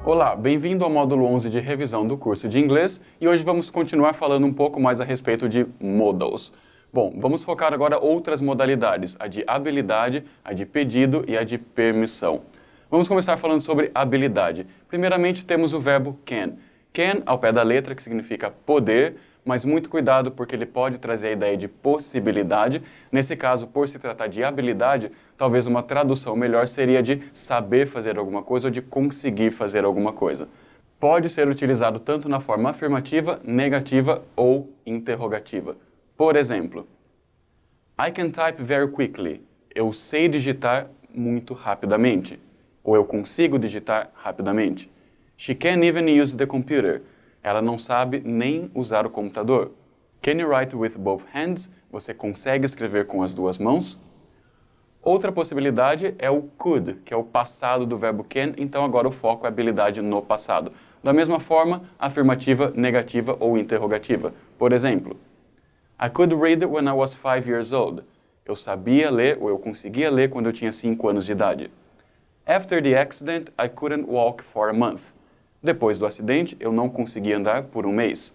Olá, bem-vindo ao módulo 11 de revisão do curso de inglês e hoje vamos continuar falando um pouco mais a respeito de modals. Bom, vamos focar agora outras modalidades, a de habilidade, a de pedido e a de permissão. Vamos começar falando sobre habilidade. Primeiramente temos o verbo can. Can ao pé da letra, que significa poder, mas muito cuidado porque ele pode trazer a ideia de possibilidade. Nesse caso, por se tratar de habilidade, talvez uma tradução melhor seria de saber fazer alguma coisa ou de conseguir fazer alguma coisa. Pode ser utilizado tanto na forma afirmativa, negativa ou interrogativa. Por exemplo, I can type very quickly. Eu sei digitar muito rapidamente. Ou eu consigo digitar rapidamente. She can't even use the computer. Ela não sabe nem usar o computador. Can you write with both hands? Você consegue escrever com as duas mãos? Outra possibilidade é o could, que é o passado do verbo can, então agora o foco é a habilidade no passado. Da mesma forma, afirmativa, negativa ou interrogativa. Por exemplo, I could read when I was 5 years old. Eu sabia ler ou eu conseguia ler quando eu tinha 5 anos de idade. After the accident, I couldn't walk for a month. Depois do acidente, eu não conseguia andar por um mês.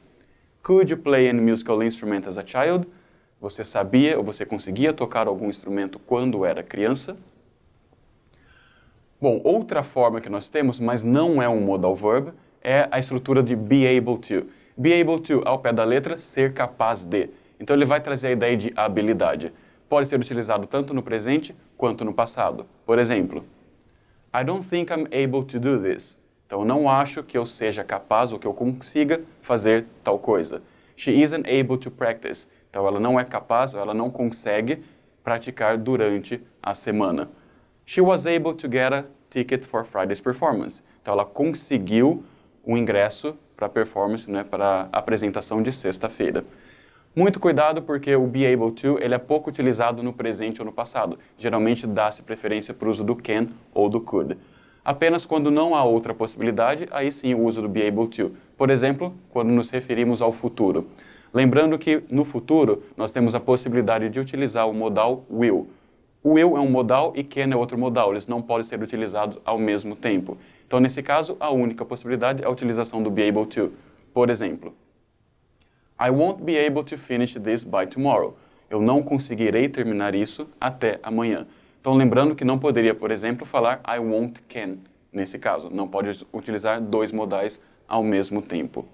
Could you play any musical instrument as a child? Você sabia ou você conseguia tocar algum instrumento quando era criança? Bom, outra forma que nós temos, mas não é um modal verb, é a estrutura de be able to. Be able to, ao pé da letra, ser capaz de. Então ele vai trazer a ideia de habilidade. Pode ser utilizado tanto no presente quanto no passado. Por exemplo, I don't think I'm able to do this. Então, eu não acho que eu seja capaz ou que eu consiga fazer tal coisa. She isn't able to practice. Então, ela não é capaz ou ela não consegue praticar durante a semana. She was able to get a ticket for Friday's performance. Então, ela conseguiu um ingresso para a performance, para a apresentação de sexta-feira. Muito cuidado porque o be able to ele é pouco utilizado no presente ou no passado. Geralmente, dá-se preferência para o uso do can ou do could. Apenas quando não há outra possibilidade, aí sim o uso do be able to. Por exemplo, quando nos referimos ao futuro. Lembrando que no futuro nós temos a possibilidade de utilizar o modal will. O will é um modal e can é outro modal. Eles não podem ser utilizados ao mesmo tempo. Então, nesse caso, a única possibilidade é a utilização do be able to. Por exemplo, I won't be able to finish this by tomorrow. Eu não conseguirei terminar isso até amanhã. Então, lembrando que não poderia, por exemplo, falar I won't can, nesse caso. Não pode utilizar dois modais ao mesmo tempo.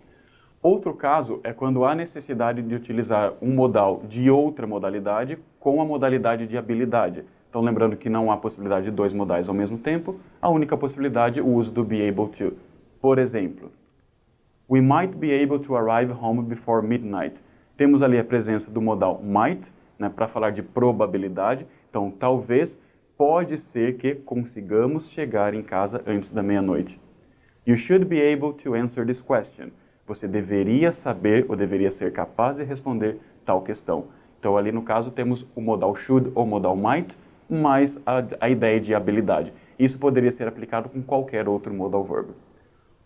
Outro caso é quando há necessidade de utilizar um modal de outra modalidade com a modalidade de habilidade. Então, lembrando que não há possibilidade de dois modais ao mesmo tempo, a única possibilidade é o uso do be able to. Por exemplo, we might be able to arrive home before midnight. Temos ali a presença do modal might, para falar de probabilidade. Então, talvez, pode ser que consigamos chegar em casa antes da meia-noite. You should be able to answer this question. Você deveria saber ou deveria ser capaz de responder tal questão. Então, ali no caso, temos o modal should ou modal might, mais a ideia de habilidade. Isso poderia ser aplicado com qualquer outro modal verb.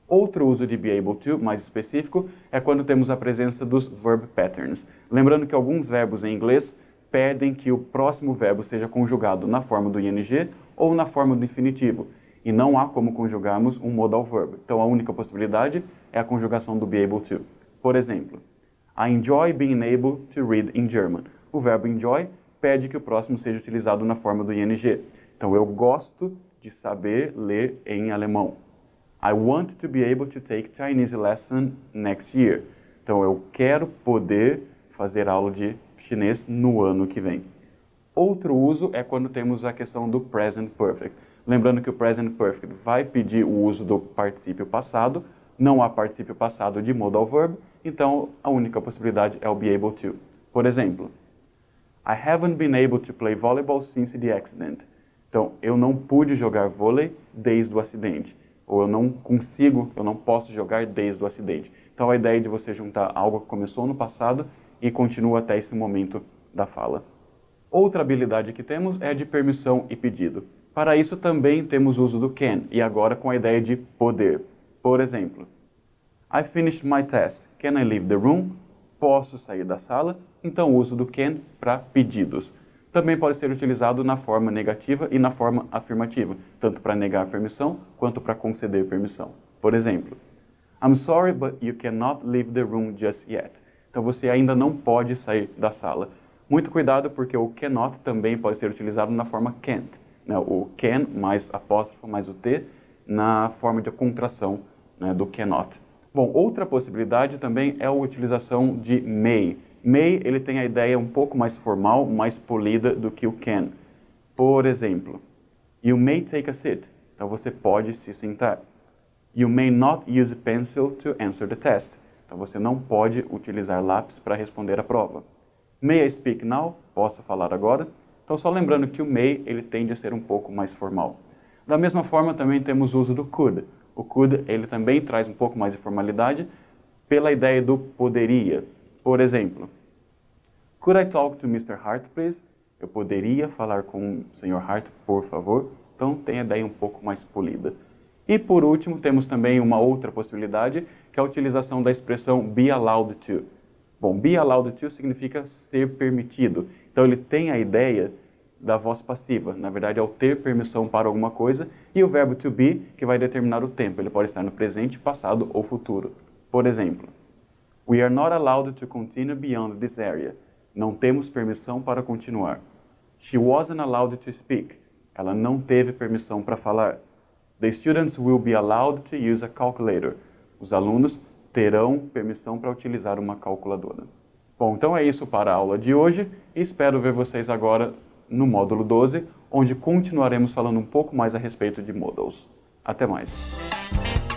Outro uso de be able to, mais específico, é quando temos a presença dos verb patterns. Lembrando que alguns verbos em inglês pedem que o próximo verbo seja conjugado na forma do ing ou na forma do infinitivo. E não há como conjugarmos um modal verb. Então, a única possibilidade é a conjugação do be able to. Por exemplo, I enjoy being able to read in German. O verbo enjoy pede que o próximo seja utilizado na forma do ing. Então, eu gosto de saber ler em alemão. I want to be able to take Chinese lesson next year. Então, eu quero poder fazer aula de chinês no ano que vem. Outro uso é quando temos a questão do present perfect. Lembrando que o present perfect vai pedir o uso do particípio passado, não há particípio passado de modal verb, então a única possibilidade é o be able to. Por exemplo, I haven't been able to play volleyball since the accident. Então, eu não pude jogar vôlei desde o acidente. Ou eu não posso jogar desde o acidente. Então, a ideia de você juntar algo que começou no passado e continua até esse momento da fala. Outra habilidade que temos é a de permissão e pedido. Para isso também temos o uso do can, e agora com a ideia de poder. Por exemplo, I finished my test. Can I leave the room? Posso sair da sala? Então, o uso do can para pedidos. Também pode ser utilizado na forma negativa e na forma afirmativa, tanto para negar permissão quanto para conceder permissão. Por exemplo, I'm sorry, but you cannot leave the room just yet. Então você ainda não pode sair da sala. Muito cuidado porque o cannot também pode ser utilizado na forma can't, né? O can mais apóstrofo mais o T na forma de contração, né, do cannot. Bom, outra possibilidade também é a utilização de may. May, ele tem a ideia um pouco mais formal, mais polida do que o can. Por exemplo, you may take a seat. Então você pode se sentar. You may not use a pencil to answer the test. Então você não pode utilizar lápis para responder a prova. May I speak now? Posso falar agora? Então só lembrando que o may, ele tende a ser um pouco mais formal. Da mesma forma também temos o uso do could. O could, ele também traz um pouco mais de formalidade pela ideia do poderia. Por exemplo, could I talk to Mr. Hart, please? Eu poderia falar com o Sr. Hart, por favor? Então tem a ideia um pouco mais polida. E por último, temos também uma outra possibilidade, que é a utilização da expressão be allowed to. Bom, be allowed to significa ser permitido. Então ele tem a ideia da voz passiva. Na verdade, é o ter permissão para alguma coisa. E o verbo to be, que vai determinar o tempo. Ele pode estar no presente, passado ou futuro. Por exemplo, we are not allowed to continue beyond this area. Não temos permissão para continuar. She wasn't allowed to speak. Ela não teve permissão para falar. The students will be allowed to use a calculator. Os alunos terão permissão para utilizar uma calculadora. Bom, então é isso para a aula de hoje e espero ver vocês agora no módulo 12, onde continuaremos falando um pouco mais a respeito de modals. Até mais!